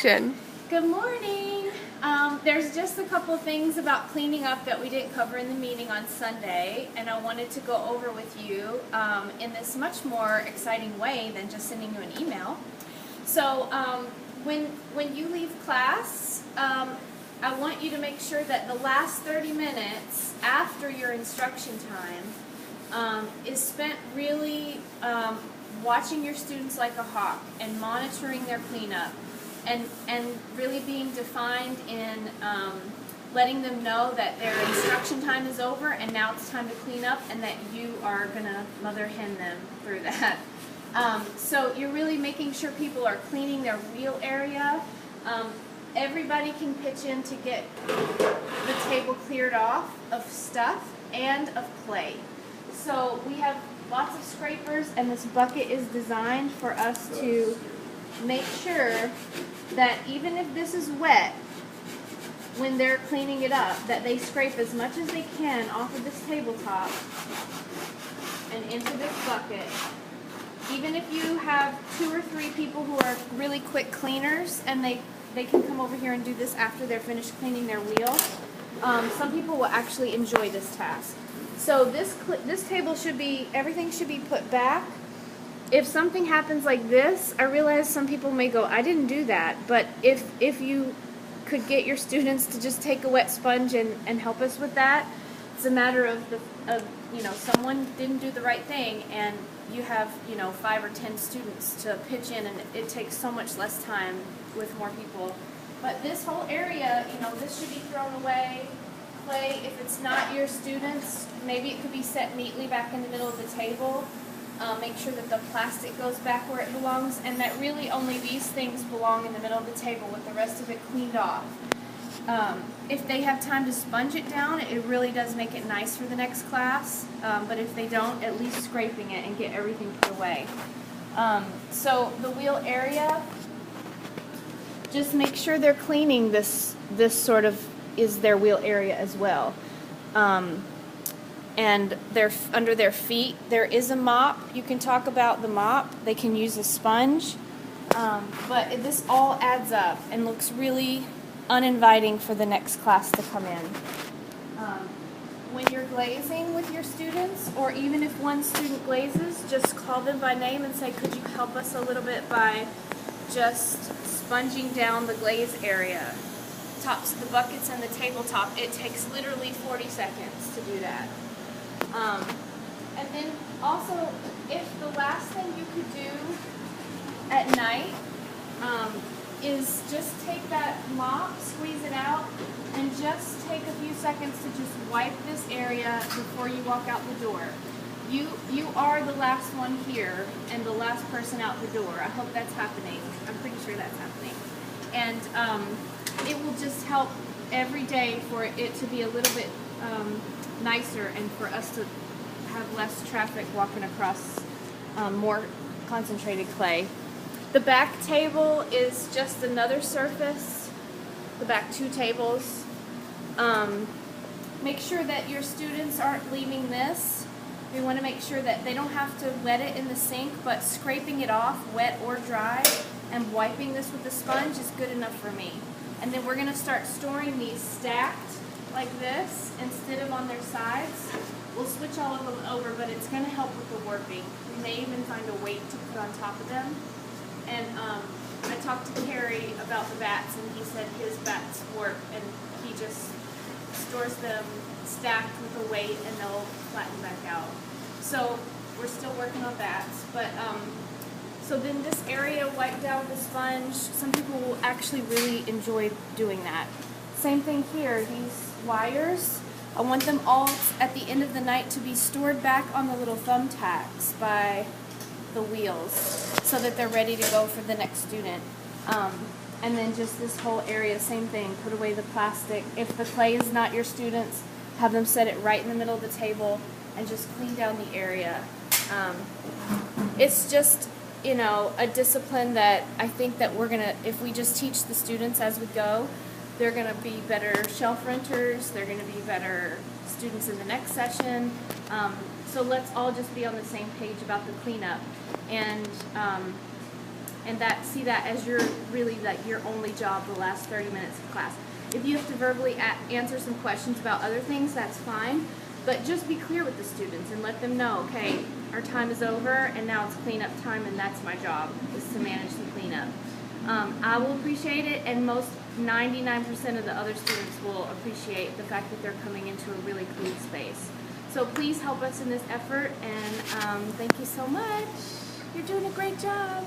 Good morning. There's just a couple things about cleaning up that we didn't cover in the meeting on Sunday, and I wanted to go over with you in this much more exciting way than just sending you an email. So when you leave class, I want you to make sure that the last 30 minutes after your instruction time is spent really watching your students like a hawk and monitoring their cleanup. And really being defined in letting them know that their instruction time is over and now it's time to clean up, and that you are going to mother hen them through that. So you're really making sure people are cleaning their wheel area. Everybody can pitch in to get the table cleared off of stuff and of clay. So we have lots of scrapers, and this bucket is designed for us to make sure that even if this is wet, when they're cleaning it up, that they scrape as much as they can off of this tabletop and into this bucket. Even if you have 2 or 3 people who are really quick cleaners, and they can come over here and do this after they're finished cleaning their wheel, some people will actually enjoy this task. So this table should be, everything should be put back. If something happens like this, I realize some people may go, I didn't do that, but if you could get your students to just take a wet sponge and help us with that, it's a matter of someone didn't do the right thing, and you have 5 or 10 students to pitch in, and it takes so much less time with more people. But this whole area, this should be thrown away. Clay, if it's not your students, maybe it could be set neatly back in the middle of the table. Make sure that the plastic goes back where it belongs, and that really only these things belong in the middle of the table with the rest of it cleaned off. If they have time to sponge it down, it really does make it nice for the next class, but if they don't, at least scraping it and get everything put away. So the wheel area, just make sure they're cleaning this sort of is their wheel area as well. And under their feet there is a mop. You can talk about the mop. They can use a sponge, but this all adds up and looks really uninviting for the next class to come in. When you're glazing with your students, or even if one student glazes, just call them by name and say, could you help us a little bit by just sponging down the glaze area, tops of the buckets and the tabletop. It takes literally 40 seconds to do that. And then also, if the last thing you could do at night is just take that mop, squeeze it out, and just take a few seconds to just wipe this area before you walk out the door. You are the last one here and the last person out the door. I hope that's happening. I'm pretty sure that's happening. And it will just help every day for it to be a little bit nicer, and for us to have less traffic walking across more concentrated clay. The back table is just another surface, the back 2 tables. Make sure that your students aren't leaving this. We want to make sure that they don't have to wet it in the sink, but scraping it off, wet or dry, and wiping this with a sponge is good enough for me. And then we're going to start storing these stacked like this instead of on their sides. We'll switch all of them over, but it's going to help with the warping. We may even find a weight to put on top of them. And I talked to Kerry about the bats, and he said his bats warp, and he just stores them stacked with a weight, and they'll flatten back out. So we're still working on bats, but so then this area wiped down with a sponge. Some people will actually really enjoy doing that. Same thing here, these wires, I want them all at the end of the night to be stored back on the little thumbtacks by the wheels so that they're ready to go for the next student. And then just this whole area, same thing, put away the plastic. If the clay is not your students, have them set it right in the middle of the table and just clean down the area. It's just, a discipline that I think that we're going to, if we just teach the students as we go, they're going to be better shelf renters, they're going to be better students in the next session. So let's all just be on the same page about the cleanup. And and see that as your only job the last 30 minutes of class. If you have to verbally answer some questions about other things, that's fine, but just be clear with the students and let them know, okay, our time is over and now it's cleanup time, and that's my job, is to manage the cleanup. I will appreciate it, and most 99% of the other students will appreciate the fact that they're coming into a really clean space. So please help us in this effort, and thank you so much. You're doing a great job.